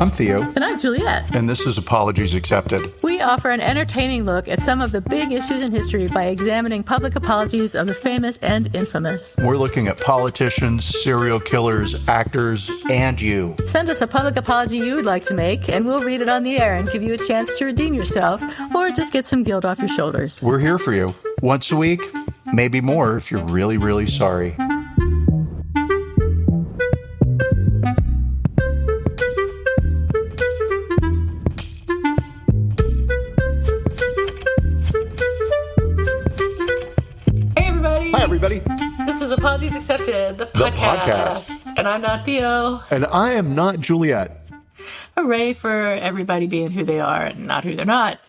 I'm Theo. And I'm Juliet. And this is Apologies Accepted. We offer an entertaining look at some of the big issues in history by examining public apologies of the famous and infamous. We're looking at politicians, serial killers, actors, and you. Send us a public apology you would like to make, and we'll read it on the air and give you a chance to redeem yourself or just get some guilt off your shoulders. We're here for you. Once a week, maybe more if you're really, really sorry. Hi, everybody. This is Apologies Accepted, the podcast. And I'm not Theo. And I am not Juliet. Hooray for everybody being who they are and not who they're not.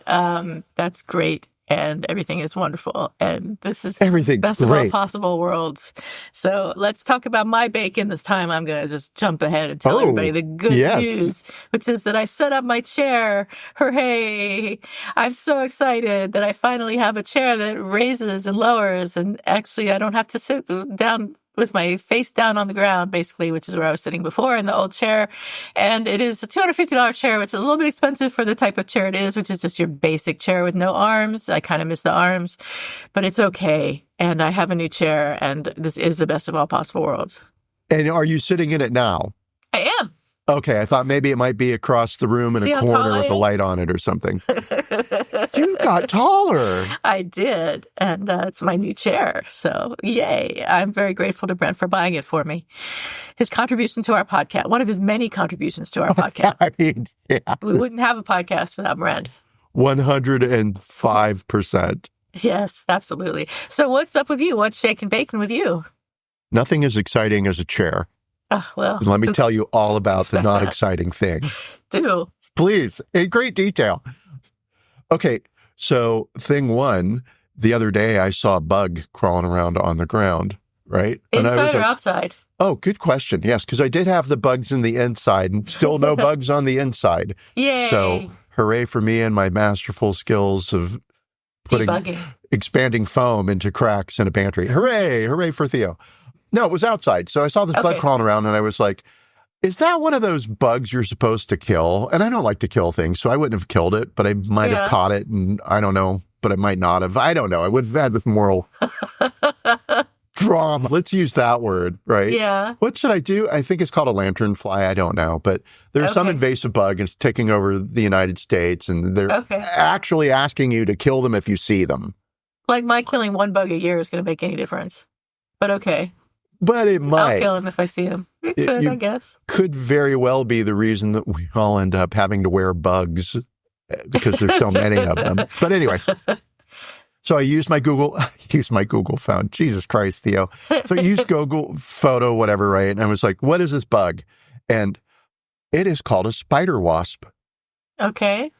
That's great. And everything is wonderful. And this is the best of all possible worlds. So let's talk about my bacon this time. I'm going to just jump ahead and tell everybody the good news, which is that I set up my chair. Hooray. I'm so excited that I finally have a chair that raises and lowers. And actually, I don't have to sit down with my face down on the ground, basically, which is where I was sitting before in the old chair. And it is a $250 chair, which is a little bit expensive for the type of chair it is, which is just your basic chair with no arms. I kind of miss the arms, but it's okay. And I have a new chair, and this is the best of all possible worlds. And are you sitting in it now? I am. Okay, I thought maybe it might be across the room in a corner with a light on it or something. You got taller. I did, and it's my new chair. So, yay. I'm very grateful to Brent for buying it for me. His contribution to our podcast, one of his many contributions to our podcast. I mean, yeah. We wouldn't have a podcast without Brent. 105%. Yes, absolutely. So what's up with you? What's shaking bacon with you? Nothing as exciting as a chair. Well, let me tell you all about the not exciting thing. Do. Please, in great detail. Okay, so thing one, the other day I saw a bug crawling around on the ground, right? Inside or outside? Oh, good question. Yes, because I did have the bugs in the inside and still no bugs on the inside. Yay. So hooray for me and my masterful skills of expanding foam into cracks in a pantry. Hooray, hooray for Theo. No, it was outside. So I saw this bug crawling around and I was like, is that one of those bugs you're supposed to kill? And I don't like to kill things, so I wouldn't have killed it, but I might have caught it and I don't know, but I might not have. I don't know. I would have had with moral drama. Let's use that word, right? Yeah. What should I do? I think it's called a lanternfly. I don't know, but there's some invasive bug and it's taking over the United States and they're actually asking you to kill them if you see them. Like my killing one bug a year is going to make any difference, but okay. But it might. I'll kill him if I see him. It could, I guess. Could very well be the reason that we all end up having to wear bugs because there's so many of them. But anyway, so I used my Google phone. Jesus Christ, Theo. So I used Google photo, whatever, right? And I was like, what is this bug? And it is called a spider wasp. Okay.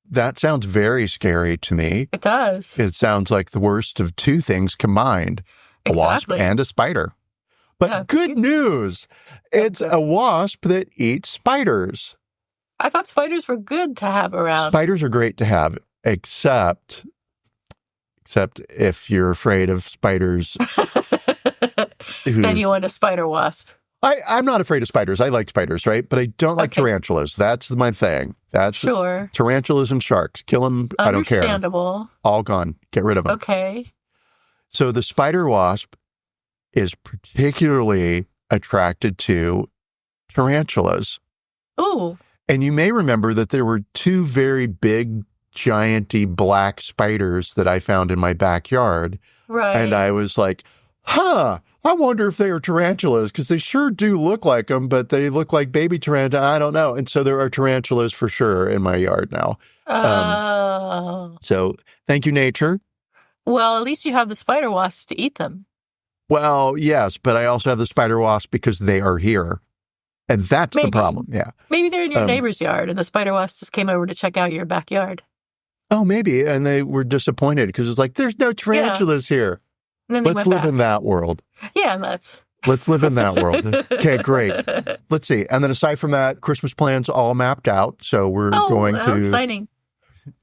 That sounds very scary to me. It does. It sounds like the worst of two things combined. A wasp and a spider. But good news, it's a wasp that eats spiders. I thought spiders were good to have around. Spiders are great to have, except if you're afraid of spiders. Then you want a spider wasp. I'm not afraid of spiders. I like spiders, right? But I don't like tarantulas. That's my thing. That's tarantulas and sharks. Kill them. I don't care. Understandable. All gone. Get rid of them. Okay. So the spider wasp is particularly attracted to tarantulas. Ooh. And you may remember that there were two very big, gianty black spiders that I found in my backyard. Right. And I was like, I wonder if they are tarantulas, because they sure do look like them, but they look like baby tarantulas. I don't know. And so there are tarantulas for sure in my yard now. So thank you, nature. Well, at least you have the spider wasps to eat them. Well, yes, but I also have the spider wasp because they are here. And that's the problem. Yeah. Maybe they're in your neighbor's yard and the spider wasp just came over to check out your backyard. Oh, maybe. And they were disappointed because it's like, there's no tarantulas here. Let's live in that world. Yeah, let's live in that world. Okay, great. Let's see. And then aside from that, Christmas plans all mapped out. So we're going to exciting.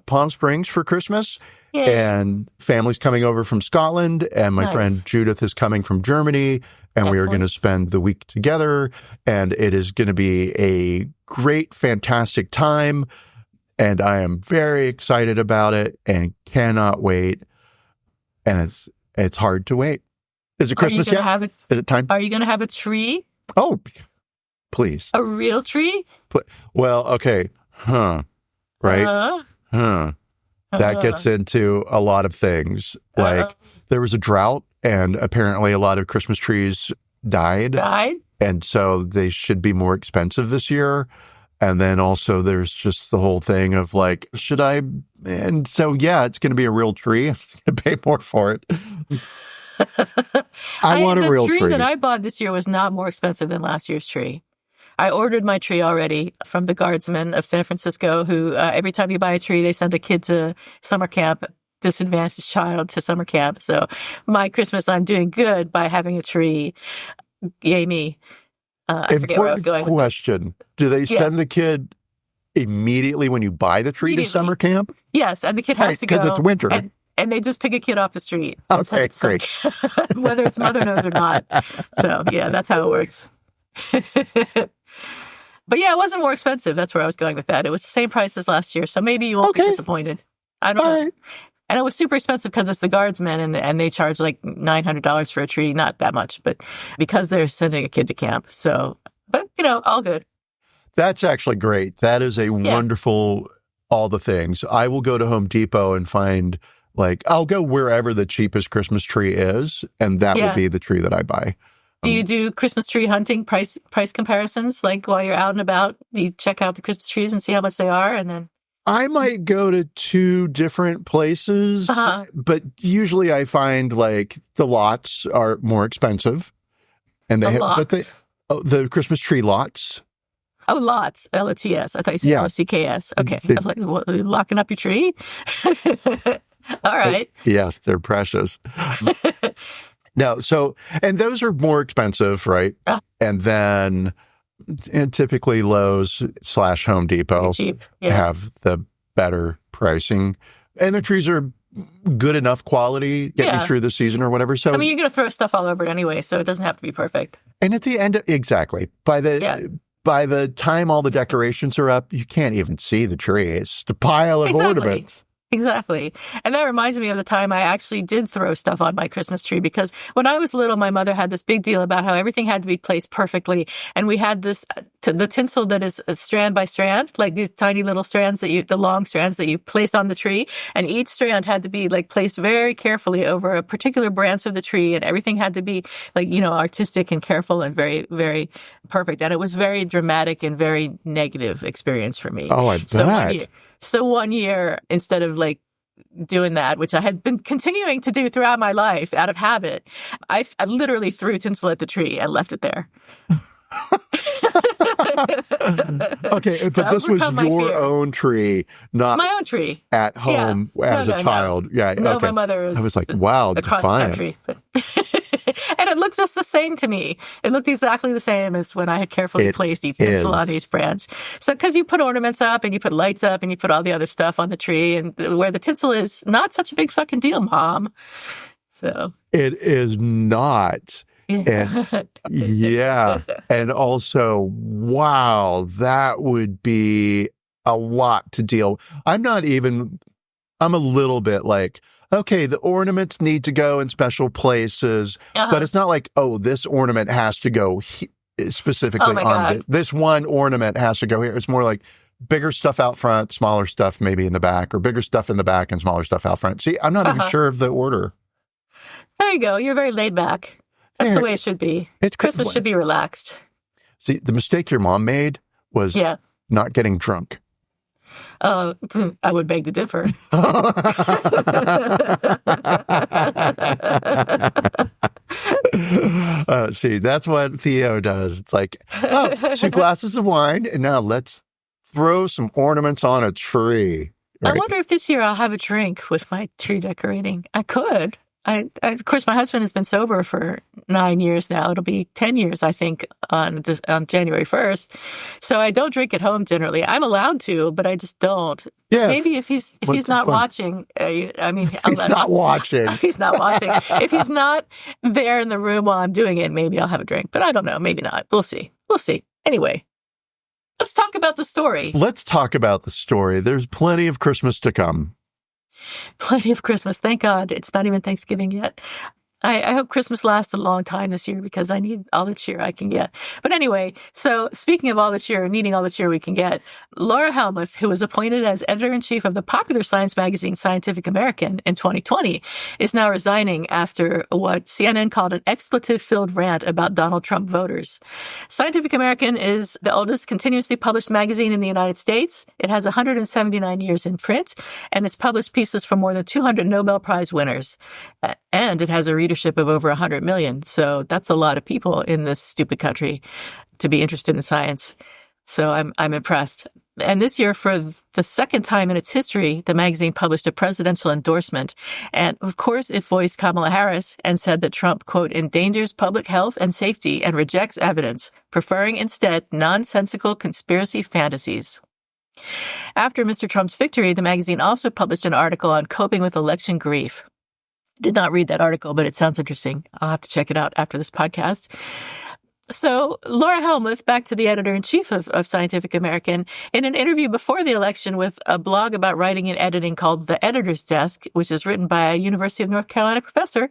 Palm Springs for Christmas. Yay. And family's coming over from Scotland, and my friend Judith is coming from Germany, and we are going to spend the week together, and it is going to be a great, fantastic time, and I am very excited about it and cannot wait, and it's hard to wait. Is it Christmas yet? Is it time? Are you going to have a tree? Oh, please. A real tree? Well, okay. Right? That gets into a lot of things. Like, there was a drought, and apparently a lot of Christmas trees died. And so they should be more expensive this year. And then also there's just the whole thing of like, should I? And so, yeah, it's going to be a real tree. I'm going to pay more for it. I want a real tree. The tree that I bought this year was not more expensive than last year's tree. I ordered my tree already from the Guardsmen of San Francisco, who every time you buy a tree, they send a kid to summer camp, disadvantaged child to summer camp. So my Christmas, I'm doing good by having a tree. Yay me. I forget where I was going. Question. Do they send the kid immediately when you buy the tree to summer camp? Yes, and the kid has to go. Because it's winter. And they just pick a kid off the street. Okay, great. Whether it's mother knows or not. So, yeah, that's how it works. But yeah, it wasn't more expensive. That's where I was going with that. It was the same price as last year, so maybe you won't be disappointed. I don't know. Right. And it was super expensive because it's the Guardsmen, and they charge like $900 for a tree. Not that much, but because they're sending a kid to camp. So, but all good. That's actually great. That is a wonderful, all the things. I will go to Home Depot and find, I'll go wherever the cheapest Christmas tree is, and that will be the tree that I buy. Do you do Christmas tree hunting price comparisons? Like while you're out and about, do you check out the Christmas trees and see how much they are? And then I might go to 2 different places, but usually I find the lots are more expensive, and the Christmas tree lots. Oh, lots. L-O-T-S. I thought you said L-O-C-K-S. Okay. I was like, what, locking up your tree? All right. Yes, they're precious. No, and those are more expensive, right? And then typically Lowe's / Home Depot have the better pricing. And the trees are good enough quality, get you through the season or whatever. So, I mean, you're going to throw stuff all over it anyway, so it doesn't have to be perfect. And at the end, exactly. By the time all the decorations are up, you can't even see the tree. It's just a pile of ornaments. Exactly. And that reminds me of the time I actually did throw stuff on my Christmas tree, because when I was little, my mother had this big deal about how everything had to be placed perfectly. And we had this, the tinsel that is strand by strand, like these tiny little strands the long strands that you place on the tree. And each strand had to be placed very carefully over a particular branch of the tree. And everything had to be artistic and careful and very, very perfect. And it was very dramatic and very negative experience for me. Oh, I bet. So one year, instead of doing that, which I had been continuing to do throughout my life out of habit, I literally threw tinsel at the tree and left it there. Okay, but this was your own tree, not my own tree at home as a child. No. Yeah, no, okay. My mother. I was like, wow, across the country. And it looked just the same to me. It looked exactly the same as when I had carefully placed each tinsel on each branch. So, because you put ornaments up and you put lights up and you put all the other stuff on the tree, and where the tinsel is not such a big fucking deal, Mom. So it is not. And, and also, wow, that would be a lot to deal. I'm a little bit okay, the ornaments need to go in special places, but it's not this ornament has to go specifically on this one ornament has to go here. It's more bigger stuff out front, smaller stuff maybe in the back, or bigger stuff in the back and smaller stuff out front. See, I'm not even sure of the order. There you go. You're very laid back. That's the way it should be. Christmas should be relaxed. See, the mistake your mom made was not getting drunk. I would beg to differ. See, that's what Theo does. It's 2 glasses of wine, and now let's throw some ornaments on a tree. Right? I wonder if this year I'll have a drink with my tree decorating. I could. Of course, my husband has been sober for 9 years now. It'll be 10 years, I think, on January 1st. So I don't drink at home generally. I'm allowed to, but I just don't. Yeah. Maybe if he's not watching, I mean, he's not watching. He's not watching. If he's not there in the room while I'm doing it, maybe I'll have a drink. But I don't know. Maybe not. We'll see. Anyway, let's talk about the story. There's plenty of Christmas to come. Plenty of Christmas. Thank God. It's not even Thanksgiving yet. I hope Christmas lasts a long time this year because I need all the cheer I can get. But anyway, so speaking of all the cheer, needing all the cheer we can get, Laura Helmuth, who was appointed as editor-in-chief of the popular science magazine Scientific American in 2020, is now resigning after what CNN called an expletive-filled rant about Donald Trump voters. Scientific American is the oldest continuously published magazine in the United States. It has 179 years in print, and it's published pieces from more than 200 Nobel Prize winners. And it has a readership of over 100 million. So that's a lot of people in this stupid country to be interested in science. So I'm impressed. And this year, for the second time in its history, the magazine published a presidential endorsement. And of course, it voiced Kamala Harris and said that Trump, quote, endangers public health and safety and rejects evidence, preferring instead nonsensical conspiracy fantasies. After Mr. Trump's victory, the magazine also published an article on coping with election grief. Did not read that article, but it sounds interesting. I'll have to check it out after this podcast. So Laura Helmuth, back to the editor-in-chief of Scientific American, in an interview before the election with a blog about writing and editing called The Editor's Desk, which is written by a University of North Carolina professor,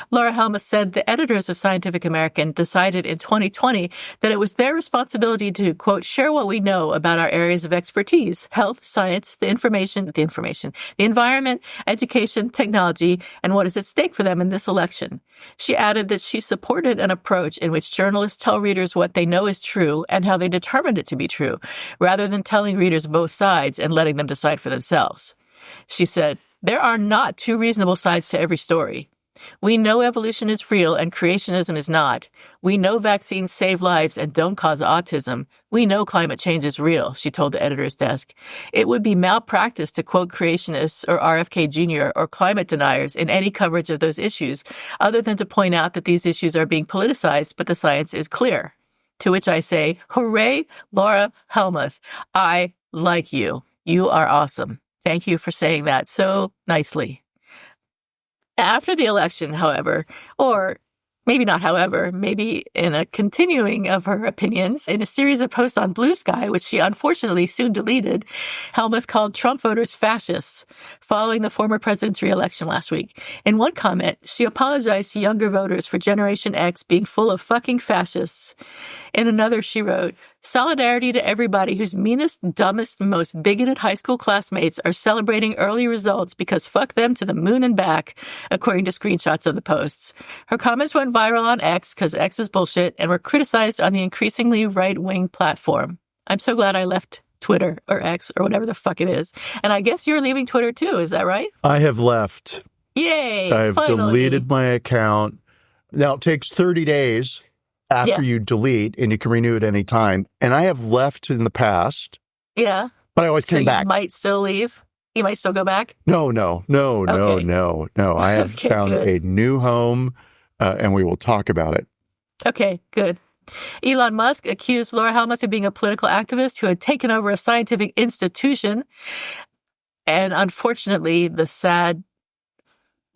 Laura Helmuth said the editors of Scientific American decided in 2020 that it was their responsibility to, quote, share what we know about our areas of expertise, health, science, the environment, education, technology, and what is at stake for them in this election. She added that she supported an approach in which journalists tell readers what they know is true and how they determined it to be true, rather than telling readers both sides and letting them decide for themselves. She said, there are not two reasonable sides to every story. We know evolution is real and creationism is not. We know vaccines save lives and don't cause autism. We know climate change is real, she told the editor's desk. It would be malpractice to quote creationists or RFK Jr. or climate deniers in any coverage of those issues, other than to point out that these issues are being politicized, but the science is clear. To which I say, hooray, Laura Helmuth. I like you. You are awesome. Thank you for saying that so nicely. After the election, however, or maybe not however, maybe in a continuing of her opinions, in a series of posts on Blue Sky, which she unfortunately soon deleted, Helmuth called Trump voters fascists following the former president's re-election last week. In one comment, she apologized to younger voters for Generation X being full of fucking fascists. In another, she wrote, solidarity to everybody whose meanest, dumbest, most bigoted high school classmates are celebrating early results because fuck them to the moon and back, according to screenshots of the posts. Her comments went viral on X because X is bullshit and were criticized on the increasingly right-wing platform. I'm so glad I left Twitter or X or whatever the fuck it is. And I guess you're leaving Twitter too, is that right? I have left. Yay! I've finally. deleted my account. Now, it takes 30 days after you delete, and you can renew at any time. And I have left in the past. Yeah. But I always came back. You might still leave? You might still go back? No. Okay. I have found a new home, and we will talk about it. Okay, good. Elon Musk accused Laura Helmuth of being a political activist who had taken over a scientific institution. And unfortunately, the sad,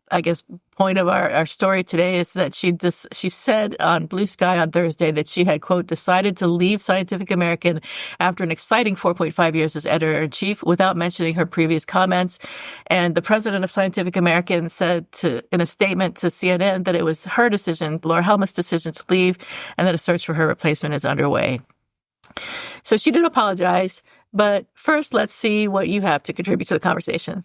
I guess, point of our story today is that she said on Blue Sky on Thursday that she had, quote, decided to leave Scientific American after an exciting 4.5 years as editor-in-chief without mentioning her previous comments. And the president of Scientific American said in a statement to CNN that it was her decision, Laura Helmuth's decision to leave, and that a search for her replacement is underway. So she did apologize, but first let's see what you have to contribute to the conversation.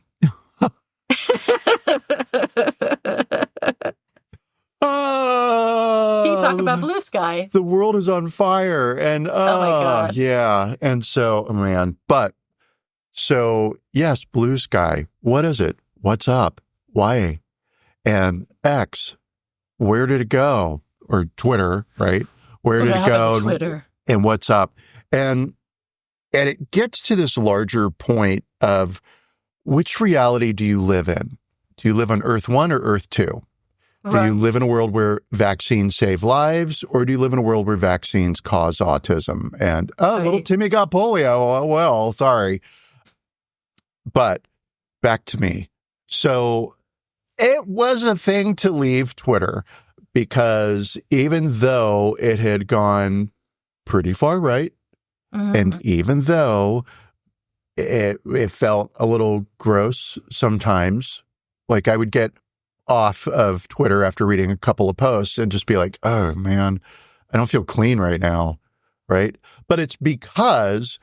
Can you talk about Blue Sky? The world is on fire, and oh my God. Yeah, and so yes, Blue Sky. What is it? What's up? Why? And X, where did it go? Or Twitter, right? Where did it go? Twitter. And what's up? And it gets to this larger point of which reality do you live in? Do you live on Earth 1 or Earth 2? Do you live in a world where vaccines save lives, or do you live in a world where vaccines cause autism? And, little Timmy got polio. Oh, well, sorry. But back to me. So it was a thing to leave Twitter because even though it had gone pretty far right, and even though it felt a little gross sometimes, like I would get off of Twitter after reading a couple of posts and just be like, oh man, I don't feel clean right now. Right. But it's because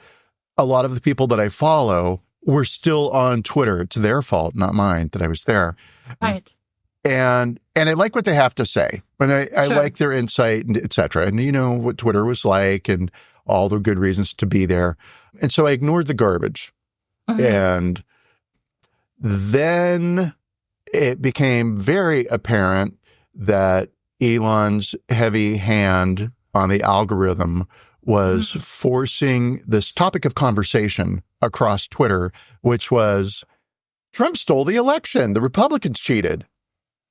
a lot of the people that I follow were still on Twitter. It's their fault, not mine, that I was there. Right. And I like what they have to say, and I like their insight, and et cetera. And you know what Twitter was like and all the good reasons to be there. And so I ignored the garbage. And then it became very apparent that Elon's heavy hand on the algorithm was forcing this topic of conversation across Twitter, which was Trump stole the election. The Republicans cheated.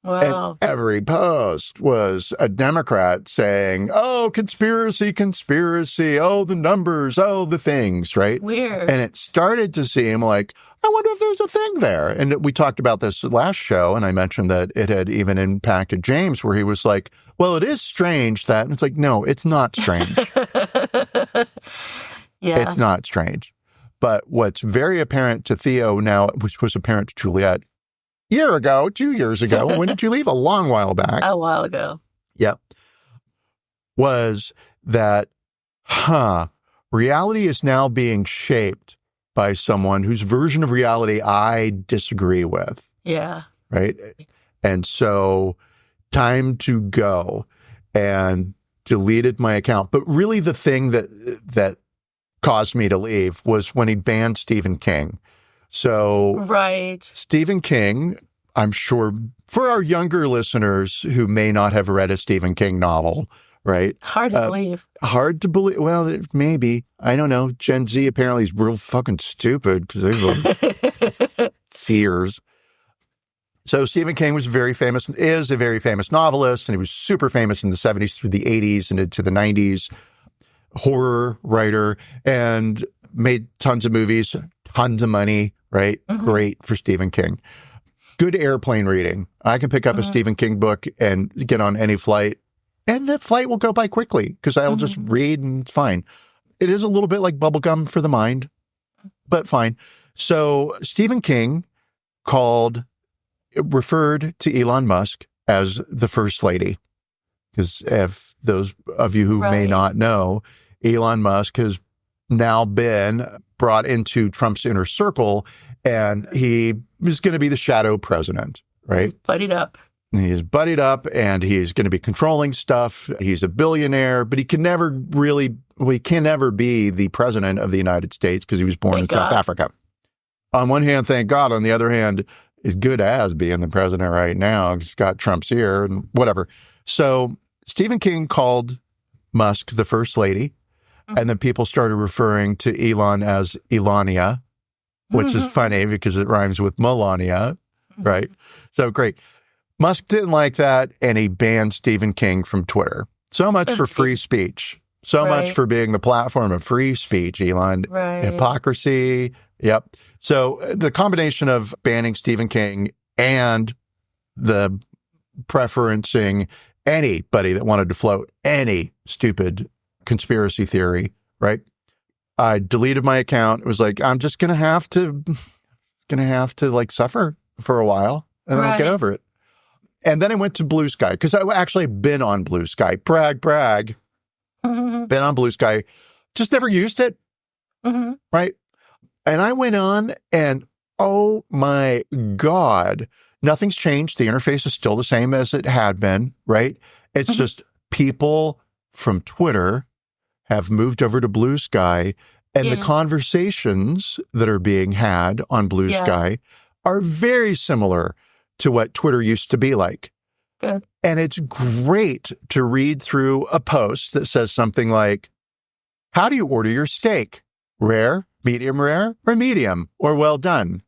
Wow. And every post was a Democrat saying, oh, conspiracy, conspiracy. Oh, the numbers. Oh, the things, right? Weird. And it started to seem like, I wonder if there's a thing there. And we talked about this last show, and I mentioned that it had even impacted James, where he was like, well, it is strange that, and it's like, no, it's not strange. It's not strange. But what's very apparent to Theo now, which was apparent to Juliet, 2 years ago, when did you leave? A long while back. A while ago. Yep. Was that, reality is now being shaped by someone whose version of reality I disagree with. Yeah. Right? And so time to go, and deleted my account. But really the thing that caused me to leave was when he banned Stephen King. So Stephen King, I'm sure for our younger listeners who may not have read a Stephen King novel, right? Hard to believe. Hard to believe. Well, maybe. I don't know. Gen Z apparently is real fucking stupid because they love Sears. So Stephen King is a very famous novelist, and he was super famous in the 70s through the 80s and into the 90s, horror writer, and made tons of movies, tons of money, right? Great for Stephen King. Good airplane reading. I can pick up a Stephen King book and get on any flight, and that flight will go by quickly because I'll just read and it's fine. It is a little bit like bubblegum for the mind, but fine. So Stephen King referred to Elon Musk as the First Lady, because if those of you who may not know, Elon Musk has now been brought into Trump's inner circle, and he is going to be the shadow president, right? He's buddied up. He's buddied up, and he's going to be controlling stuff. He's a billionaire, but he can never be the president of the United States because he was born in South Africa. On one hand, thank God. On the other hand, is good as being the president right now. He's got Trump's ear and whatever. So Stephen King called Musk the First Lady, and then people started referring to Elon as Elania, which is funny because it rhymes with Melania, right? So great. Musk didn't like that, and he banned Stephen King from Twitter. So much for free speech. So much for being the platform of free speech, Elon. Hypocrisy. Yep. So the combination of banning Stephen King and the preferencing anybody that wanted to float any stupid conspiracy theory, right? I deleted my account. It was like, I'm just going to have to like suffer for a while, and then I'll get over it. And then I went to Blue Sky because I actually been on Blue Sky. Brag. Been on Blue Sky. Just never used it. Right. And I went on, and oh my God, nothing's changed. The interface is still the same as it had been, right? It's just people from Twitter have moved over to Blue Sky, and the conversations that are being had on Blue Sky are very similar to what Twitter used to be like. Good. And it's great to read through a post that says something like, how do you order your steak? Rare, medium rare, or medium, or well done?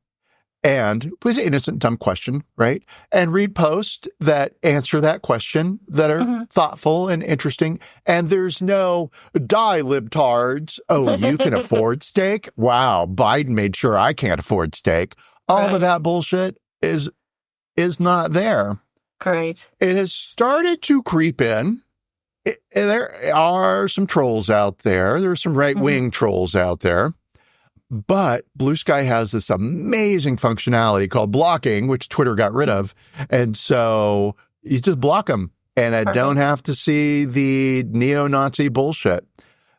and with an innocent, dumb question, right? And read posts that answer that question that are thoughtful and interesting. And there's no die libtards. Oh, you can afford steak? Wow, Biden made sure I can't afford steak. All of that bullshit is not there. Great. It has started to creep in. There are some trolls out there. There's some right-wing trolls out there. But Blue Sky has this amazing functionality called blocking, which Twitter got rid of. And so you just block them. And I don't have to see the neo-Nazi bullshit.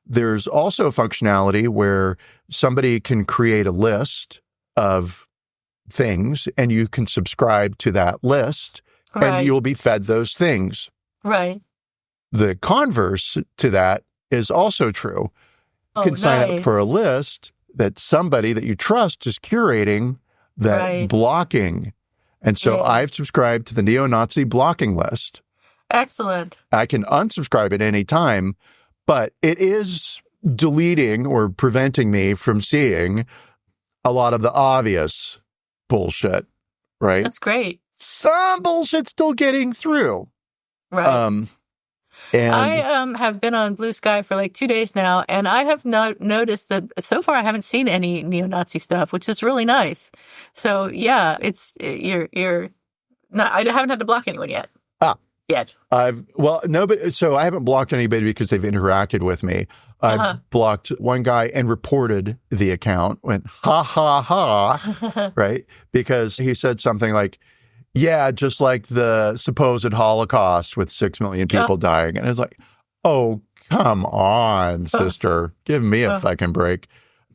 There's also a functionality where somebody can create a list of things and you can subscribe to that list and you'll be fed those things. Right. The converse to that is also true. You can sign up for a list that somebody that you trust is curating that blocking. And so I've subscribed to the neo-Nazi blocking list. Excellent. I can unsubscribe at any time, but it is deleting or preventing me from seeing a lot of the obvious bullshit, right? That's great. Some bullshit's still getting through. Right. And I have been on Blue Sky for like 2 days now, and I have noticed that so far I haven't seen any neo-Nazi stuff, which is really nice. So yeah, you're not. I haven't had to block anyone yet. Yet. So I haven't blocked anybody because they've interacted with me. I've blocked one guy and reported the account. Went ha ha ha, right? Because he said something like, yeah, just like the supposed Holocaust with 6 million people dying. And it's like, oh, come on, sister. Give me a fucking break.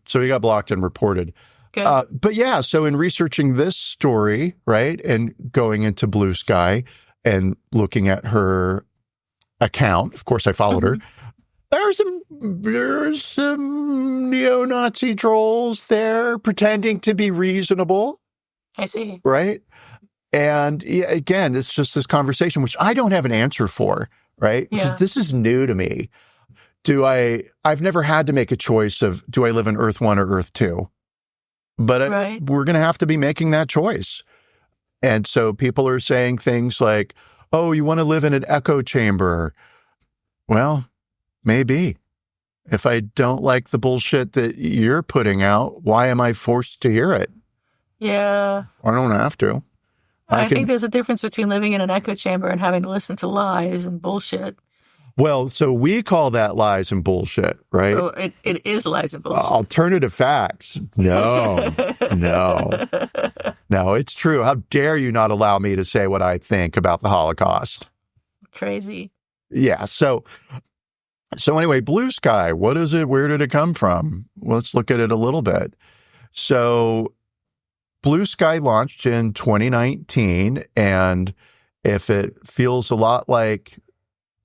So he got blocked and reported. But yeah, so in researching this story, right, and going into Blue Sky and looking at her account, of course I followed her, there's some neo-Nazi trolls there pretending to be reasonable. I see. Right? And again, it's just this conversation, which I don't have an answer for, right? Yeah. Because this is new to me. I've never had to make a choice of, do I live in Earth 1 or Earth 2? But we're going to have to be making that choice. And so people are saying things like, oh, you want to live in an echo chamber? Well, maybe. If I don't like the bullshit that you're putting out, why am I forced to hear it? Yeah. I don't have to. I think there's a difference between living in an echo chamber and having to listen to lies and bullshit. Well, so we call that lies and bullshit, right? Oh, it is lies and bullshit. Alternative facts. No, it's true. How dare you not allow me to say what I think about the Holocaust? Crazy. Yeah. So anyway, Blue Sky, what is it? Where did it come from? Let's look at it a little bit. So Blue Sky launched in 2019, and if it feels a lot like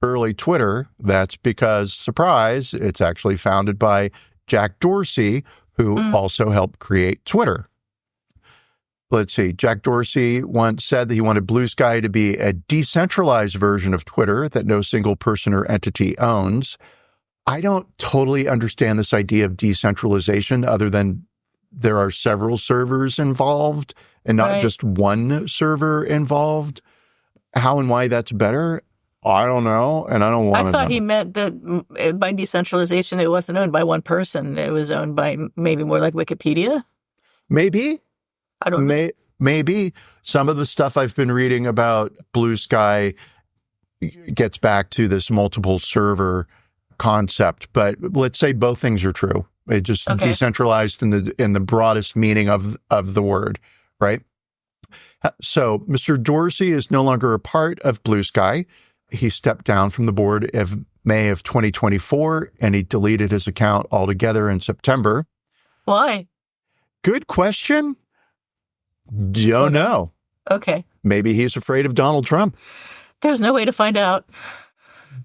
early Twitter, that's because, surprise, it's actually founded by Jack Dorsey, who also helped create Twitter. Let's see. Jack Dorsey once said that he wanted Blue Sky to be a decentralized version of Twitter that no single person or entity owns. I don't totally understand this idea of decentralization other than there are several servers involved and not just one server involved. How and why that's better, I don't know, and I don't want to know. I thought he meant that by decentralization, it wasn't owned by one person. It was owned by maybe more like Wikipedia? Maybe. I don't know. Maybe. Some of the stuff I've been reading about Blue Sky gets back to this multiple server concept, but let's say both things are true. It just decentralized in the broadest meaning of the word, right? So Mr. Dorsey is no longer a part of Blue Sky. He stepped down from the board in May of 2024, and he deleted his account altogether in September. Why? Good question. Don't know. Okay. Maybe he's afraid of Donald Trump. There's no way to find out.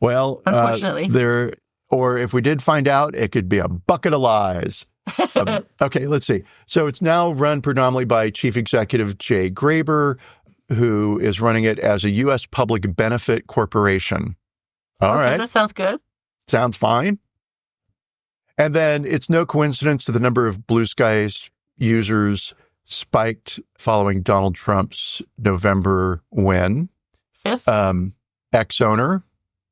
Well, unfortunately. Or if we did find out, it could be a bucket of lies. Okay, let's see. So it's now run predominantly by Chief Executive Jay Graber, who is running it as a U.S. public benefit corporation. All right. That sounds good. Sounds fine. And then it's no coincidence that the number of Blue Sky's users spiked following Donald Trump's November win. 5th. Ex-owner,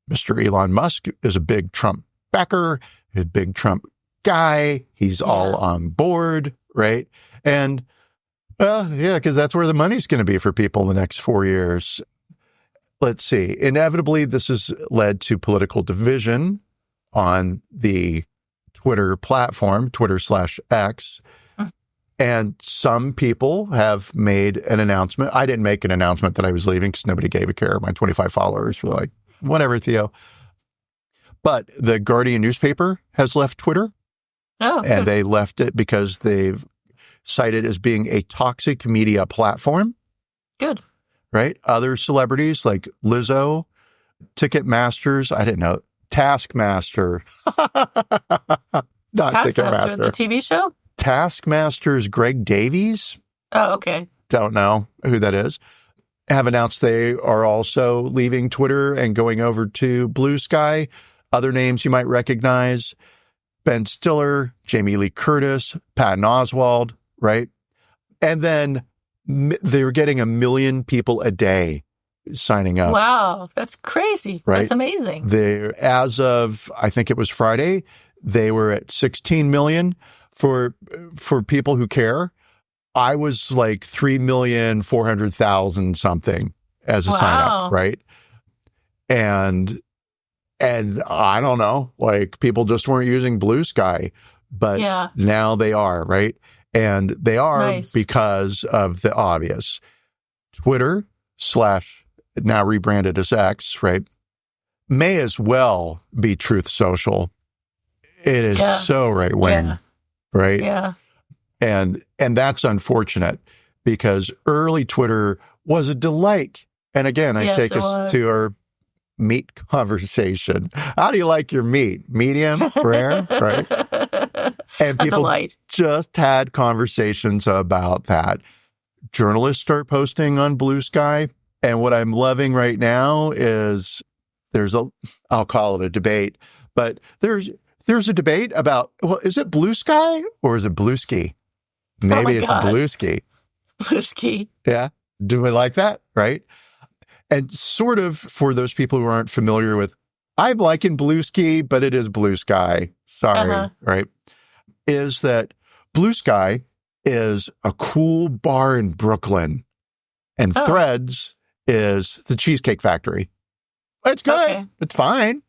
Mr. Elon Musk, is a big Trump backer, a big Trump guy. He's all on board, right? And, well, yeah, because that's where the money's going to be for people in the next 4 years. Let's see. Inevitably, this has led to political division on the Twitter platform, Twitter/X. And some people have made an announcement. I didn't make an announcement that I was leaving because nobody gave a care. My 25 followers were like, whatever, Theo. But the Guardian newspaper has left Twitter. Oh, and they left it because they've cited as being a toxic media platform. Good. Right? Other celebrities like Lizzo, Ticketmasters, I didn't know, Taskmaster. Not Ticketmaster. The TV show? Taskmaster's Greg Davies. Oh, okay. Don't know who that is. Have announced they are also leaving Twitter and going over to Blue Sky. Other names you might recognize: Ben Stiller, Jamie Lee Curtis, Patton Oswalt, right? And then they're getting 1 million people a day signing up. Wow, that's crazy. Right? That's amazing. As of, I think it was Friday, they were at 16 million. For people who care. I was like 3,400,000 something as a sign up, right? And I don't know, like people just weren't using Blue Sky, but now they are, right? And they are because of the obvious. Twitter / now rebranded as X, right? May as well be Truth Social. It is so right wing. Yeah. Right? Yeah. And that's unfortunate because early Twitter was a delight. And again, I take us to our meat conversation. How do you like your meat? Medium, rare, right? And people just had conversations about that. Journalists start posting on Blue Sky. And what I'm loving right now is I'll call it a debate, but there's a debate about, well, is it Blue Sky or is it Blueski? Maybe it's Blueski. Blueski. Yeah. Do we like that? Right. And sort of for those people who aren't familiar with, I'm liking Blueski, but it is Blue Sky. Sorry. Right. Is that Blue Sky is a cool bar in Brooklyn and Threads is the Cheesecake Factory. It's good. Okay. It's fine.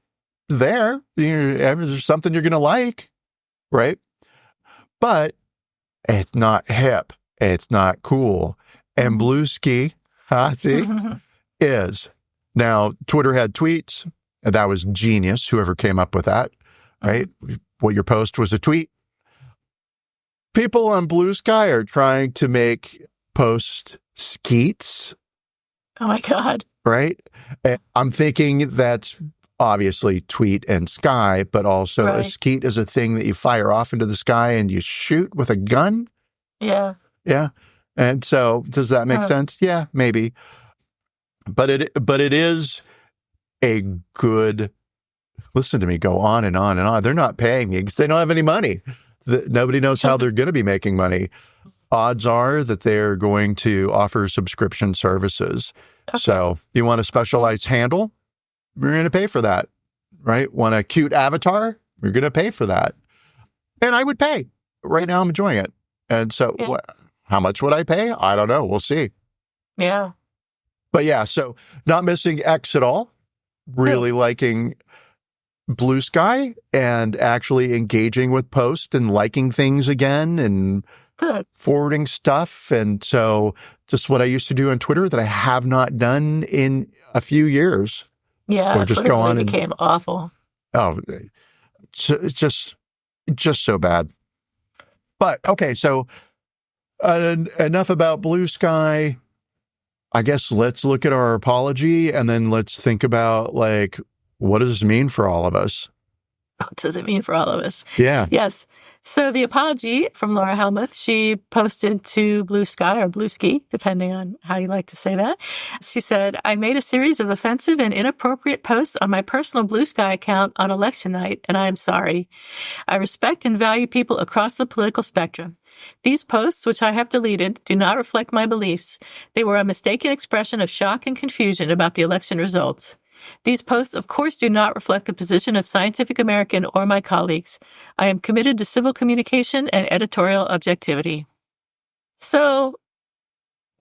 There's something you're going to like, right? But it's not hip. It's not cool. And Blueski, is. Now, Twitter had tweets. And that was genius, whoever came up with that, right? What your post was a tweet. People on Blue Sky are trying to make post skeets. Oh, my God. Right? And I'm thinking that's obviously tweet and sky, but also a skeet is a thing that you fire off into the sky and you shoot with a gun. Yeah. Yeah. And so does that make sense? Yeah, maybe. But it is a good, listen to me go on and on and on. They're not paying me because they don't have any money. Nobody knows how they're going to be making money. Odds are that they're going to offer subscription services. Okay. So you want a specialized handle? We're going to pay for that, right? Want a cute avatar? We're going to pay for that. And I would pay. Right now, I'm enjoying it. And so how much would I pay? I don't know. We'll see. Yeah. But yeah, so not missing X at all. Really liking Blue Sky and actually engaging with posts and liking things again and forwarding stuff. And so just what I used to do on Twitter that I have not done in a few years. Yeah, just go on and became awful. Oh, it's just so bad. But okay, so enough about Blue Sky. I guess let's look at our apology and then let's think about like, what does this mean for all of us? What does it mean for all of us? Yeah. Yes. So the apology from Laura Helmuth, she posted to Blue Sky or Blue Ski, depending on how you like to say that. She said, I made a series of offensive and inappropriate posts on my personal Blue Sky account on election night, and I am sorry. I respect and value people across the political spectrum. These posts, which I have deleted, do not reflect my beliefs. They were a mistaken expression of shock and confusion about the election results. These posts, of course, do not reflect the position of Scientific American or my colleagues. I am committed to civil communication and editorial objectivity. So,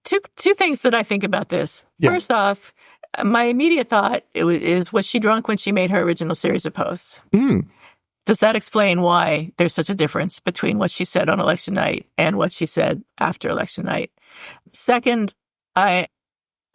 two things that I think about this. Yeah. First off, my immediate thought was she drunk when she made her original series of posts? Does that explain why there's such a difference between what she said on election night and what she said after election night? Second, I'm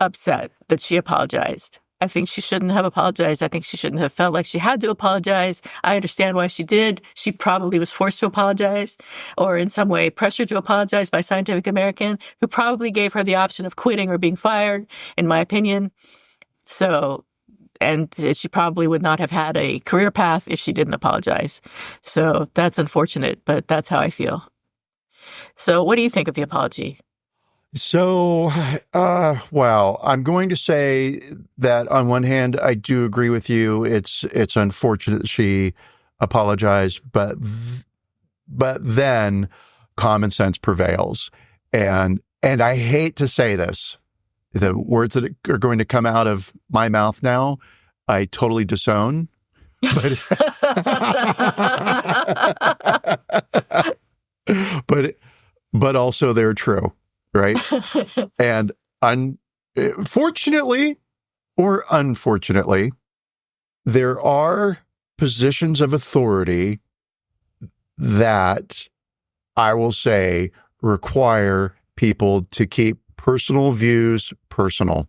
upset that she apologized. I think she shouldn't have apologized. I think she shouldn't have felt like she had to apologize. I understand why she did. She probably was forced to apologize or in some way pressured to apologize by Scientific American, who probably gave her the option of quitting or being fired, in my opinion. So, and she probably would not have had a career path if she didn't apologize. So that's unfortunate, but that's how I feel. So what do you think of the apology? So, wow. I'm going to say that on one hand, I do agree with you. It's unfortunate that she apologized, but then common sense prevails. And I hate to say this, the words that are going to come out of my mouth now, I totally disown. But also they're true. Right. And fortunately or unfortunately, there are positions of authority that I will say require people to keep personal views personal.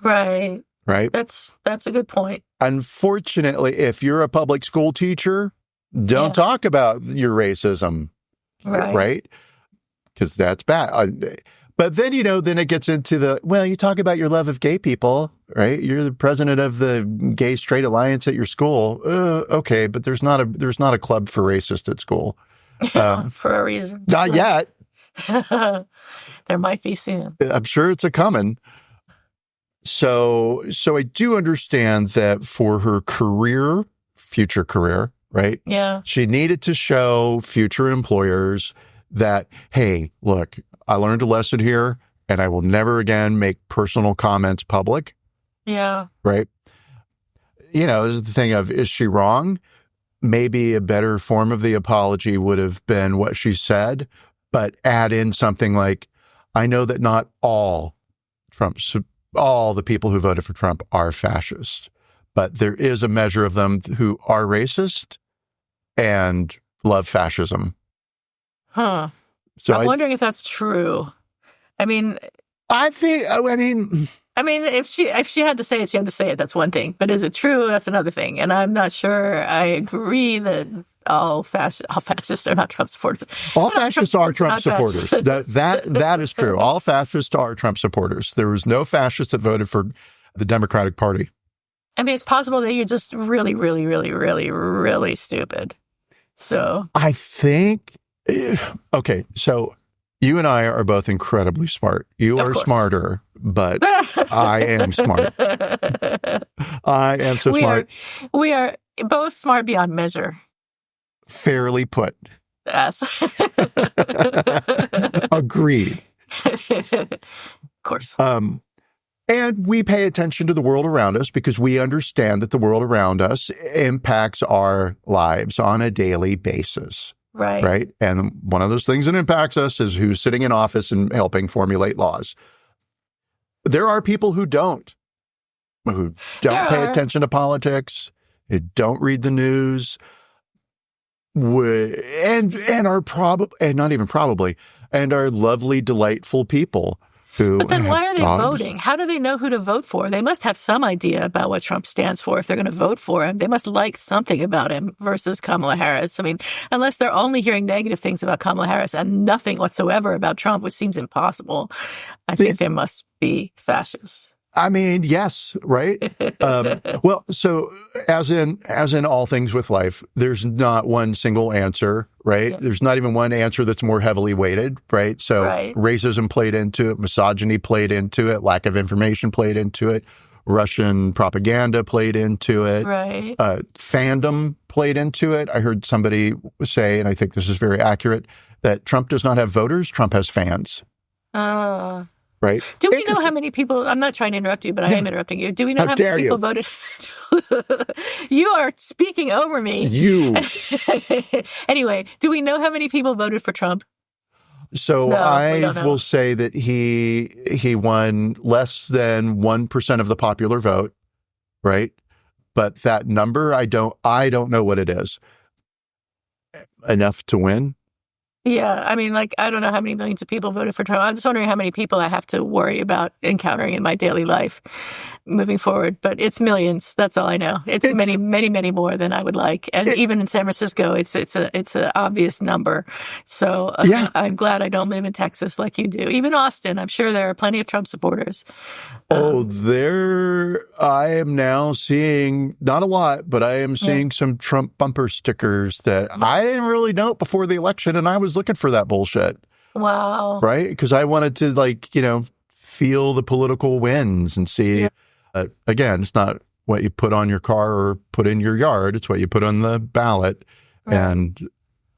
Right. Right. That's a good point. Unfortunately, if you're a public school teacher, don't talk about your racism. Right. Because that's bad. But then, then it gets into you talk about your love of gay people, right? You're the president of the Gay Straight Alliance at your school. Okay, but there's not a club for racist at school. For a reason. Not yet. There might be soon. I'm sure it's a coming. So I do understand that for her future career, right? Yeah. She needed to show future employers that, hey, look, I learned a lesson here, and I will never again make personal comments public. Yeah. Right? There's the thing of, is she wrong? Maybe a better form of the apology would have been what she said, but add in something like, I know that not all the people who voted for Trump are fascist, but there is a measure of them who are racist and love fascism. Huh. So I'm wondering if that's true. I mean, if she had to say it, she had to say it. That's one thing. But is it true? That's another thing. And I'm not sure I agree that all fascists are not Trump supporters. All fascists are Trump supporters. That is true. All fascists are Trump supporters. There was no fascist that voted for the Democratic Party. I mean, it's possible that you're just really, really, really, really, really stupid. So I think. Okay, so you and I are both incredibly smart. You are smarter, but I am smart. I am so smart. We are both smart beyond measure. Fairly put. Yes. Agreed. Of course. And we pay attention to the world around us because we understand that the world around us impacts our lives on a daily basis. Right. Right. And one of those things that impacts us is who's sitting in office and helping formulate laws. There are people who don't pay attention to politics, who don't read the news, and are lovely, delightful people. But then why are they voting? How do they know who to vote for? They must have some idea about what Trump stands for if they're going to vote for him. They must like something about him versus Kamala Harris. I mean, unless they're only hearing negative things about Kamala Harris and nothing whatsoever about Trump, which seems impossible, I think they must be fascists. I mean, yes, right? Well, so as in all things with life, there's not one single answer, right? Yeah. There's not even one answer that's more heavily weighted, right? So racism played into it, misogyny played into it, lack of information played into it, Russian propaganda played into it, right? Fandom played into it. I heard somebody say, and I think this is very accurate, that Trump does not have voters, Trump has fans. Right. Do we know how many people? I'm not trying to interrupt you, but I am interrupting you. Do we know how many people voted? You are speaking over me. You. Anyway, do we know how many people voted for Trump? So No, I will say that he won less than 1% of the popular vote, right? But that number, I don't know what it is. Enough to win. Yeah, I mean, like, I don't know how many millions of people voted for Trump. I'm just wondering how many people I have to worry about encountering in my daily life moving forward. But it's millions. That's all I know. It's many, many, many more than I would like. And even in San Francisco, it's an obvious number. So I'm glad I don't live in Texas like you do. Even Austin, I'm sure there are plenty of Trump supporters. I am now seeing, not a lot, but I am seeing some Trump bumper stickers that I didn't really note before the election, and I was looking for that bullshit. Wow. Right? Because I wanted to, feel the political winds and see. Yeah. Again, it's not what you put on your car or put in your yard. It's what you put on the ballot. Right.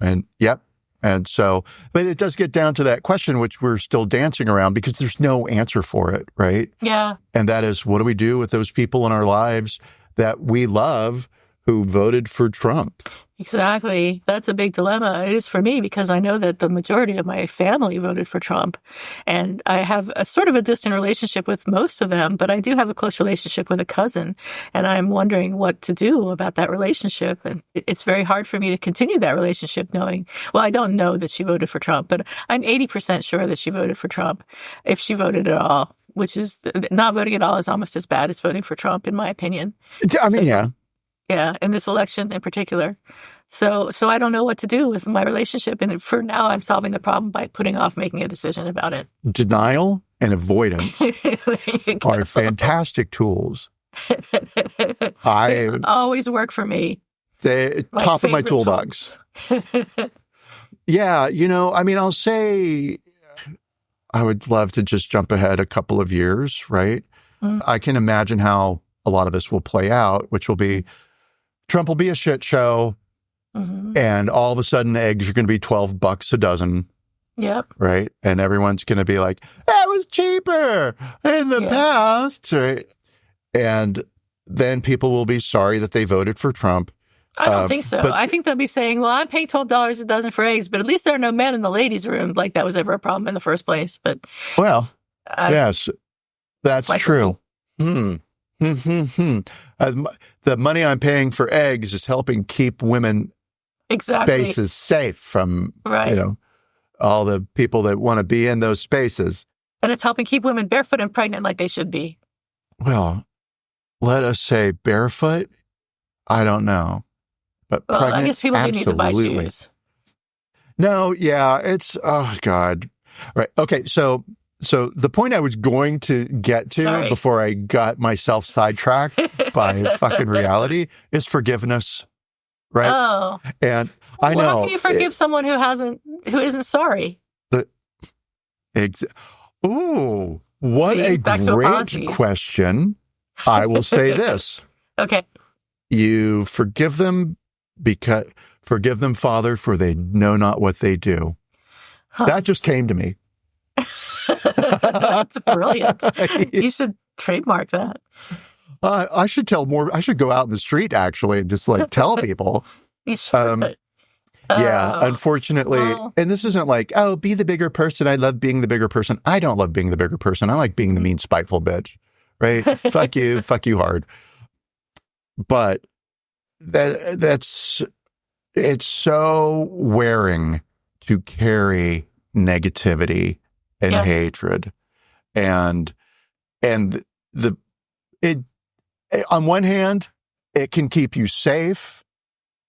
And yep. And so, but it does get down to that question, which we're still dancing around because there's no answer for it, right? Yeah. And that is, what do we do with those people in our lives that we love who voted for Trump? Exactly. That's a big dilemma. It is for me because I know that the majority of my family voted for Trump. And I have a sort of a distant relationship with most of them, but I do have a close relationship with a cousin. And I'm wondering what to do about that relationship. And it's very hard for me to continue that relationship knowing, well, I don't know that she voted for Trump, but I'm 80% sure that she voted for Trump, if she voted at all, which is not voting at all is almost as bad as voting for Trump, in my opinion. I mean, yeah. Yeah, in this election in particular. So I don't know what to do with my relationship. And for now, I'm solving the problem by putting off making a decision about it. Denial and avoidance are fantastic tools. They always work for me. Top of my toolbox. Yeah, I'll say I would love to just jump ahead a couple of years, right? Mm. I can imagine how a lot of this will play out, which will be Trump will be a shit show, and all of a sudden eggs are going to be $12 a dozen. Yep. Right? And everyone's going to be like, that was cheaper in the past, right? And then people will be sorry that they voted for Trump. I don't think so. I think they'll be saying, well, I'm paying $12 a dozen for eggs, but at least there are no men in the ladies' room. Like that was ever a problem in the first place. But yes, that's true. The money I'm paying for eggs is helping keep women spaces safe from, all the people that want to be in those spaces. And it's helping keep women barefoot and pregnant like they should be. Well, let us say barefoot. I don't know. But pregnant, I guess people do absolutely. need to buy shoes. No, yeah, it's, oh, God. Right. Okay, so the point I was going to get to before I got myself sidetracked by fucking reality is forgiveness, right? Oh. And I know. How can you forgive someone who isn't sorry? Ooh, what a great question. I will say this. Okay. You forgive them Father, for they know not what they do. Huh. That just came to me. That's brilliant. You should trademark that. I should tell more. I should go out in the street actually and just tell people. You should. Yeah, unfortunately, and this isn't like, oh, be the bigger person. I love being the bigger person. I don't love being the bigger person. I like being the mean, spiteful bitch. Right? Fuck you hard. But it's so wearing to carry negativity and hatred, and on one hand, it can keep you safe,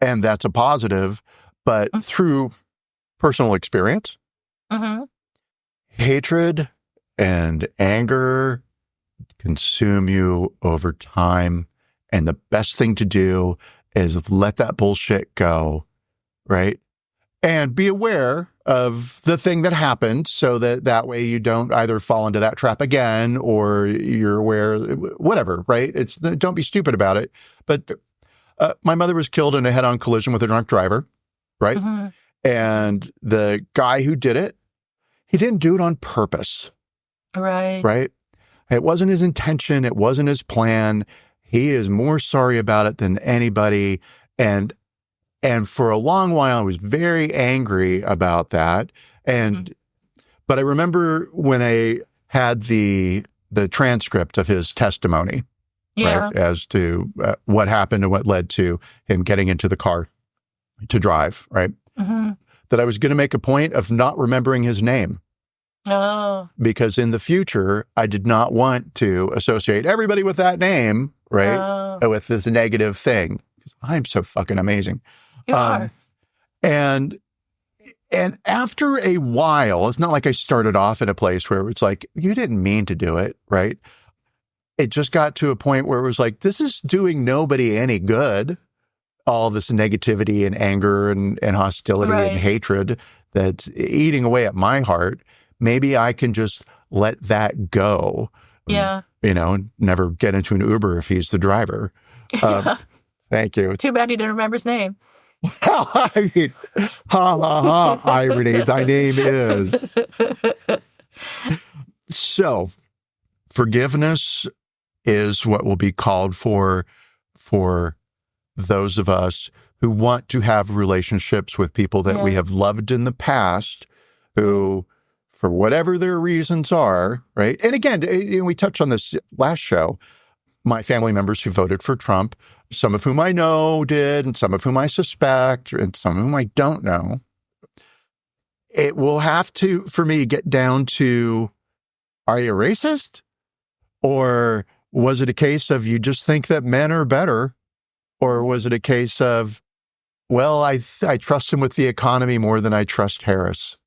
and that's a positive. But through personal experience, hatred and anger consume you over time. And the best thing to do is let that bullshit go, right? And be aware of the thing that happened so that way you don't either fall into that trap again or you're aware, whatever, right? Don't be stupid about it. But my mother was killed in a head-on collision with a drunk driver, right? Mm-hmm. And the guy who did it, he didn't do it on purpose. Right. Right? It wasn't his intention. It wasn't his plan. He is more sorry about it than anybody. And for a long while, I was very angry about that. But I remember when I had the transcript of his testimony, right, as to what happened and what led to him getting into the car to drive, right? Mm-hmm. That I was going to make a point of not remembering his name. Oh. Because in the future, I did not want to associate everybody with that name, right? With this negative thing. I'm so fucking amazing. You are. And after a while, it's not like I started off in a place where it's like, you didn't mean to do it, right? It just got to a point where it was like, this is doing nobody any good. All this negativity and anger and hostility and hatred that's eating away at my heart. Maybe I can just let that go. Yeah. And never get into an Uber if he's the driver. Thank you. Too bad he didn't remember his name. I mean, irony, thy name is. So, forgiveness is what will be called for those of us who want to have relationships with people that we have loved in the past, who, for whatever their reasons are, right? And again, we touched on this last show, my family members who voted for Trump, some of whom I know did, and some of whom I suspect, and some of whom I don't know. It will have to, for me, get down to, are you racist? Or was it a case of you just think that men are better? Or was it a case of, well, I trust him with the economy more than I trust Harris,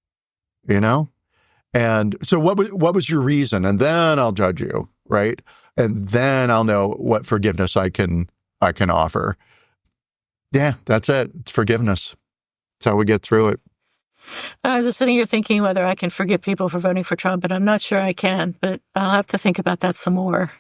And so what was your reason? And then I'll judge you, right? And then I'll know what forgiveness I can offer. Yeah, that's it. It's forgiveness. That's how we get through it. I was just sitting here thinking whether I can forgive people for voting for Trump, and I'm not sure I can, but I'll have to think about that some more.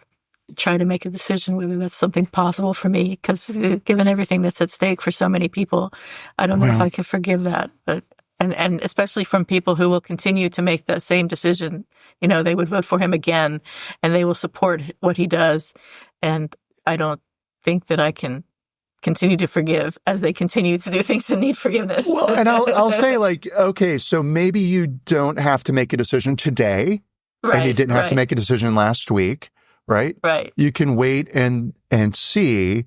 Try to make a decision whether that's something possible for me, because given everything that's at stake for so many people, I don't know if I can forgive that. But and especially from people who will continue to make the same decision. They would vote for him again, and they will support what he does. And I don't think that I can continue to forgive as they continue to do things that need forgiveness. Well, and I'll say, like, okay, so maybe you don't have to make a decision today, and you didn't have to make a decision last week. Right? Right. You can wait and see.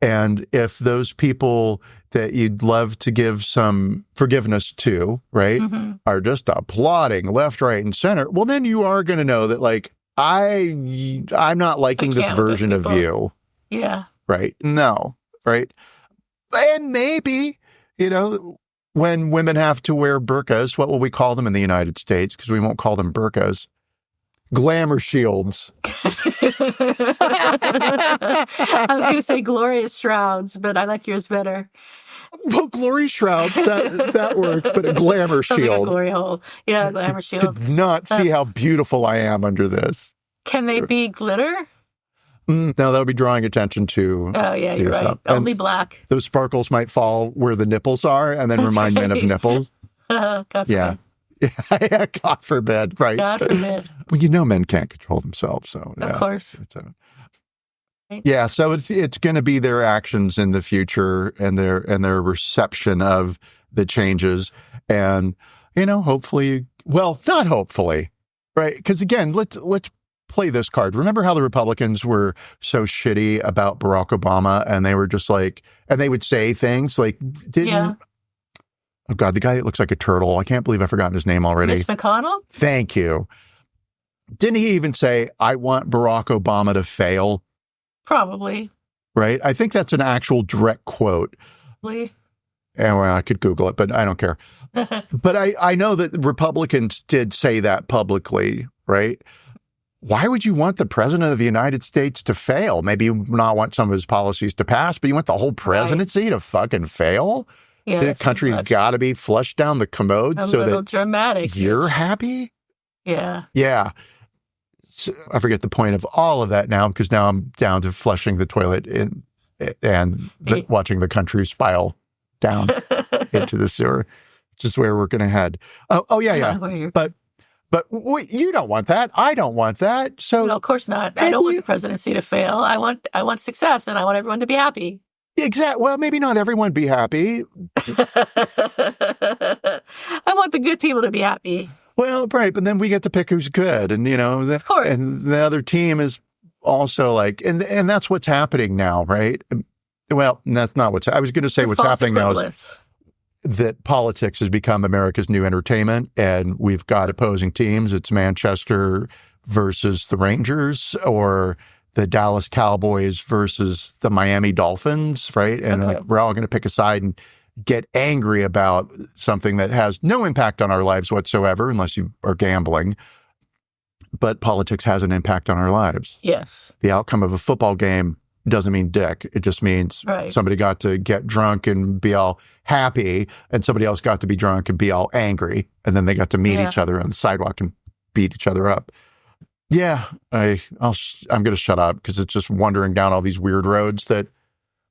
And if those people that you'd love to give some forgiveness to, right, are just applauding left, right, and center, well, then you are going to know that, like, I'm not liking this version of you. Yeah. Right? No. Right? And maybe, when women have to wear burqas, what will we call them in the United States? Because we won't call them burqas. Glamour shields. I was going to say glorious shrouds, but I like yours better. Well, glory shrouds, that works, but a glamour shield. Like a glory hole. Yeah, glamour shield. Could not see how beautiful I am under this. Can they be glitter? No, that'll be drawing attention to. Oh, yeah, you're right. Only black. Those sparkles might fall where the nipples are and then remind men of nipples. God forbid. Yeah. Yeah, God forbid, right? God forbid. Well, men can't control themselves, so of course. Yeah, so it's going to be their actions in the future and their reception of the changes, and hopefully, well, not hopefully, right? Because again, let's play this card. Remember how the Republicans were so shitty about Barack Obama, and they were just like, and they would say things like, oh, God, the guy that looks like a turtle. I can't believe I've forgotten his name already. Mitch McConnell? Thank you. Didn't he even say, I want Barack Obama to fail? Probably. Right? I think that's an actual direct quote. Probably. Yeah, well, I could Google it, but I don't care. But I know that Republicans did say that publicly, right? why would you want the president of the United States to fail? Maybe you not want some of his policies to pass, but you want the whole presidency to fucking fail? Yeah, the country's got to be flushed down the commode a so little that dramatic. you're happy? Yeah. Yeah. So I forget the point of all of that now, because now I'm down to flushing the toilet and watching the country spiral down into the sewer, which is where we're going to head. Oh yeah. But you don't want that. I don't want that. So no, of course not. I don't want the presidency to fail. I want success, and I want everyone to be happy. Exactly. Well, maybe not everyone be happy. I want the good people to be happy. Well, right, but then we get to pick who's good, and of course, and the other team is also like, and that's what's happening now, right? Well, that's not what's. I was going to say what's happening now is that politics has become America's new entertainment, and we've got opposing teams. It's Manchester versus the Rangers, or the Dallas Cowboys versus the Miami Dolphins, right? And like, we're all going to pick a side and get angry about something that has no impact on our lives whatsoever, unless you are gambling. But politics has an impact on our lives. Yes. The outcome of a football game doesn't mean dick. It just means somebody got to get drunk and be all happy, and somebody else got to be drunk and be all angry. And then they got to meet each other on the sidewalk and beat each other up. Yeah, I'm going to shut up, because it's just wandering down all these weird roads that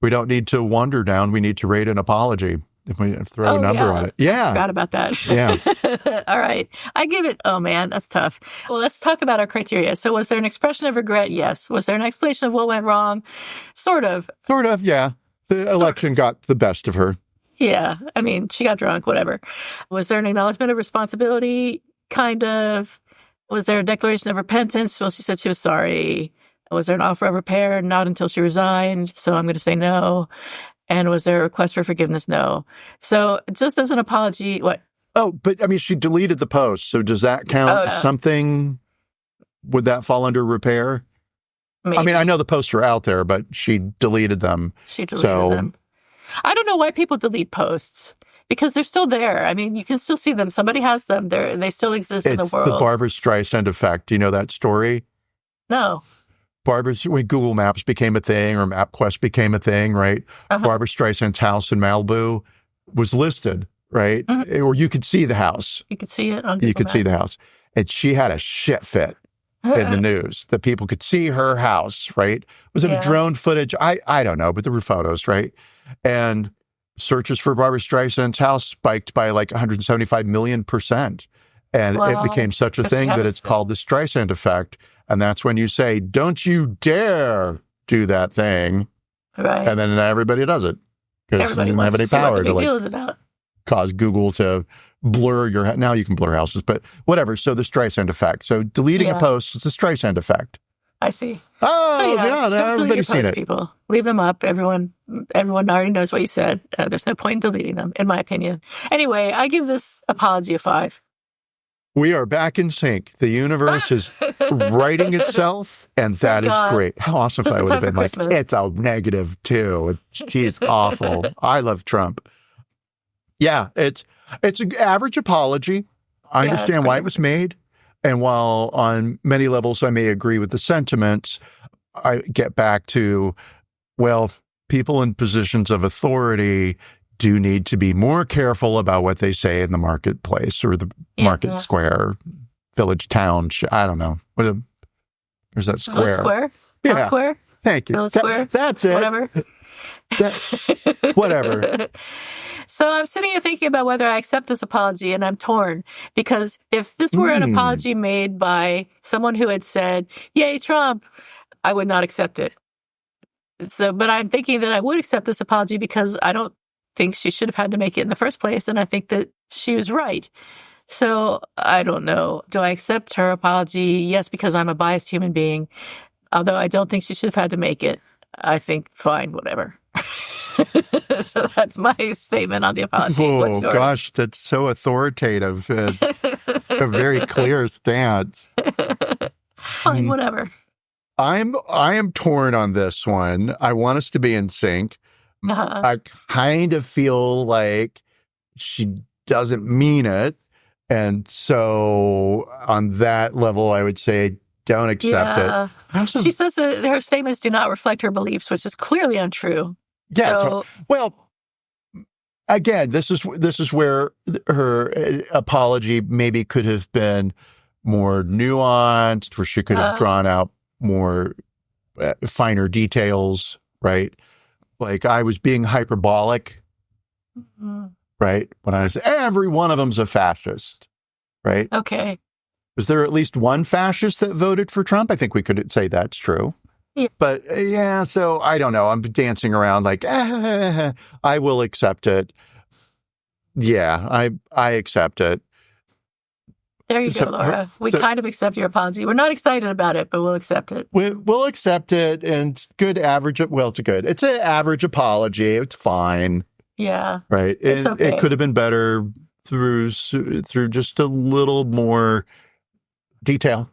we don't need to wander down. We need to rate an apology. If we throw a number on it. Yeah. I forgot about that. Yeah. All right. I give it, oh man, that's tough. Well, let's talk about our criteria. So was there an expression of regret? Yes. Was there an explanation of what went wrong? Sort of. Sort of, yeah. The election got the best of her. Yeah. I mean, she got drunk, whatever. Was there an acknowledgement of responsibility? Kind of. Was there a declaration of repentance? Well, she said she was sorry. Was there an offer of repair? Not until she resigned. So I'm going to say no. And was there a request for forgiveness? No. So just as an apology, what? Oh, but I mean, she deleted the post. So does that count something? Would that fall under repair? Maybe. I mean, I know the posts are out there, but she deleted them. She deleted them. I don't know why people delete posts, because they're still there. I mean, you can still see them. Somebody has them. They still exist in the world. It's the Barbra Streisand effect. Do you know that story? No. When Google Maps became a thing, or MapQuest became a thing, right? Barbra Streisand's house in Malibu was listed, right? Or you could see the house. You could see it on Google You could Maps. see the house. And she had a shit fit in the news that people could see her house, right? Was it a drone footage? I don't know, but there were photos, right? And searches for Barbra Streisand's house spiked by like 175 million%. And it became such a thing that it's called the Streisand effect. And that's when you say, don't you dare do that thing. Right. And then everybody does it. Because they didn't have any power to cause Google to blur your... Now you can blur houses, but whatever. So the Streisand effect. So deleting a post is the Streisand effect. I see. Oh, so, don't everybody's seen it. People. Leave them up. Everyone already knows what you said. There's no point in deleting them, in my opinion. Anyway, I give this apology a 5. We are back in sync. The universe is writing itself, and that is great. How awesome if I would have been like, it's a -2. She's awful. I love Trump. Yeah, it's an average apology. I understand why it was made. And while on many levels I may agree with the sentiments, I get back to, well, people in positions of authority do need to be more careful about what they say in the marketplace or the market square, village, town. I don't know. There's that square. Square? Town square? Thank you. Square? That's it. Whatever. Whatever. So I'm sitting here thinking about whether I accept this apology, and I'm torn, because if this were an apology made by someone who had said, "Yay, Trump," I would not accept it. So, but I'm thinking that I would accept this apology because I don't think she should have had to make it in the first place, and I think that she was right. So I don't know. Do I accept her apology? Yes, because I'm a biased human being. Although I don't think she should have had to make it. I think, fine, whatever. So that's my statement on the apology. Oh, gosh, that's so authoritative. A very clear stance. Fine, whatever. I am torn on this one. I want us to be in sync. I kind of feel like she doesn't mean it. And so on that level, I would say Don't accept Yeah. it. I also, She says that her statements do not reflect her beliefs, which is clearly untrue. yeah. So, Well, again, this is where her apology maybe could have been more nuanced, where she could have drawn out more finer details, right? Like I was being hyperbolic, right? When I said every one of them's a fascist, right? okay. Was there at least one fascist that voted for Trump? I think we could say that's true. Yeah. But yeah, so I don't know. I'm dancing around like, I will accept it. Yeah, I accept it. There you go, Laura. We kind of accept your apology. We're not excited about it, but we'll accept it. We'll accept it, and it's good average. Well, it's good. It's an average apology. It's fine. Yeah. Right. It's And okay. it could have been better through just a little more detail.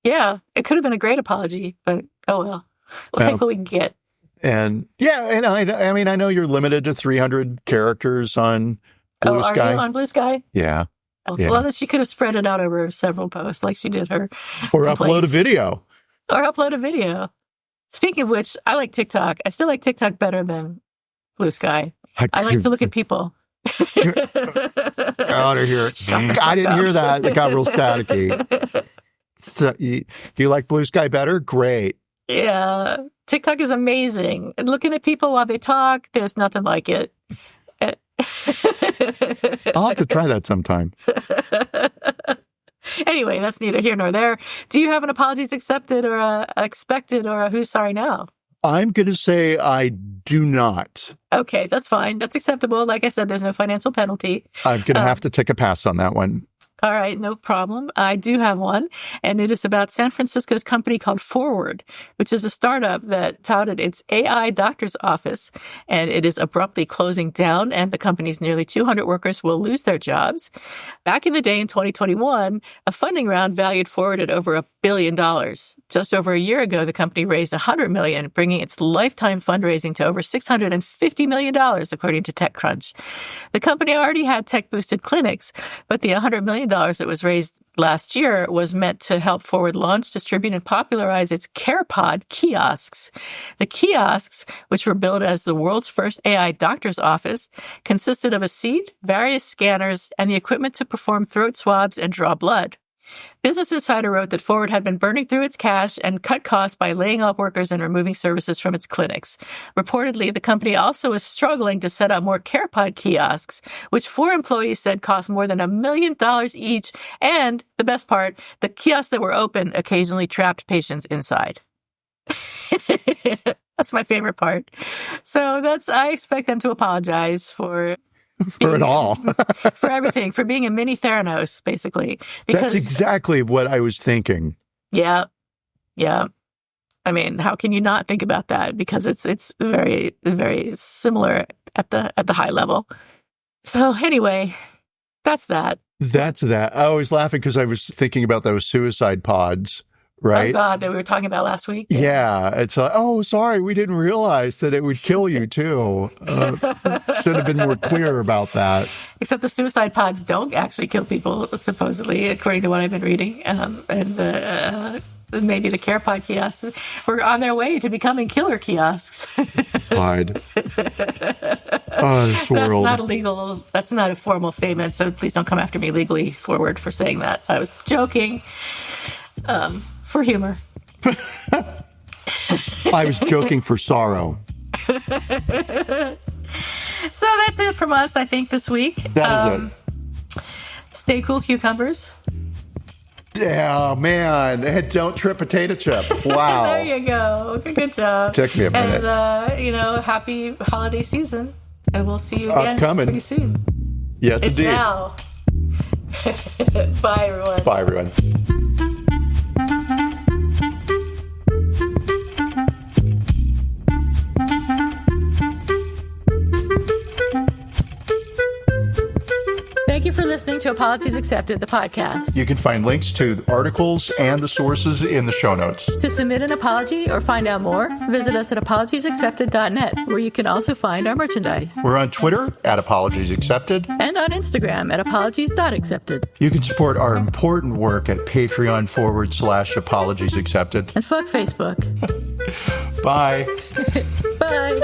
Yeah. It could have been a great apology, but oh well. We'll take what we can get. And yeah, and I mean, I know you're limited to 300 characters on Blue Are Sky. you on Blue Sky? Yeah. Oh, Yeah. well, then she could have spread it out over several posts like she did her. Or complaints. upload a video. Or upload a video. Speaking of which, I like TikTok. I still like TikTok better than Blue Sky. I like to look at people. Out of here. I didn't hear that. It got real staticky. So, do you like Blue Sky better? Great. Yeah. TikTok is amazing. And looking at people while they talk, there's nothing like it. I'll have to try that sometime. Anyway, that's neither here nor there. Do you have an apologies accepted or a expected or a who's sorry now? I'm going to say I do not. Okay, that's fine. That's acceptable. Like I said, there's no financial penalty. I'm going to have to take a pass on that one. All right, no problem. I do have one, and it is about San Francisco's company called Forward, which is a startup that touted its AI doctor's office, and it is abruptly closing down, and the company's nearly 200 workers will lose their jobs. Back in the day in 2021, a funding round valued Forward at over $1 billion. Just over a year ago, the company raised $100 million, bringing its lifetime fundraising to over $650 million, according to TechCrunch. The company already had tech-boosted clinics, but the $100 million that was raised last year was meant to help Forward launch, distribute, and popularize its CarePod kiosks. The kiosks, which were built as the world's first AI doctor's office, consisted of a seat, various scanners, and the equipment to perform throat swabs and draw blood. Business Insider wrote that Forward had been burning through its cash and cut costs by laying off workers and removing services from its clinics. Reportedly, the company also is struggling to set up more CarePod kiosks, which 4 employees said cost more than $1 million each. And the best part, the kiosks that were open occasionally trapped patients inside. That's my favorite part. So I expect them to apologize for For it all. for everything, for being a mini Theranos, basically. Because, That's exactly what I was thinking. Yeah. Yeah. I mean, how can you not think about that? Because it's very, very similar at the high level. So anyway, that's that. That's that. I was laughing because I was thinking about those suicide pods, right? Oh God, that we were talking about last week. Yeah. It's like, oh, sorry, we didn't realize that it would kill you too. Should have been more clear about that. Except the suicide pods don't actually kill people, supposedly, according to what I've been reading. Maybe the CarePod kiosks were on their way to becoming killer kiosks. God. Oh, this world. That's not illegal. That's not a formal statement. So please don't come after me legally Forward for saying that. I was joking. For humor. I was joking for sorrow. So that's it from us, I think, this week. That is it. Stay cool, cucumbers. Yeah, man. Don't trip potato chip. Wow. There you go. Good job. Took me a minute. And, happy holiday season. And we'll see you again Upcoming. pretty soon. Yes, It's indeed. now. Bye, everyone. Bye, everyone. Thank you for listening to Apologies Accepted, the podcast. You can find links to the articles and the sources in the show notes. To submit an apology or find out more, visit us at apologiesaccepted.net, where you can also find our merchandise. We're on Twitter at Apologies Accepted. And on Instagram at apologies.accepted. You can support our important work at Patreon.com/Apologies Accepted. And fuck Facebook. Bye. Bye.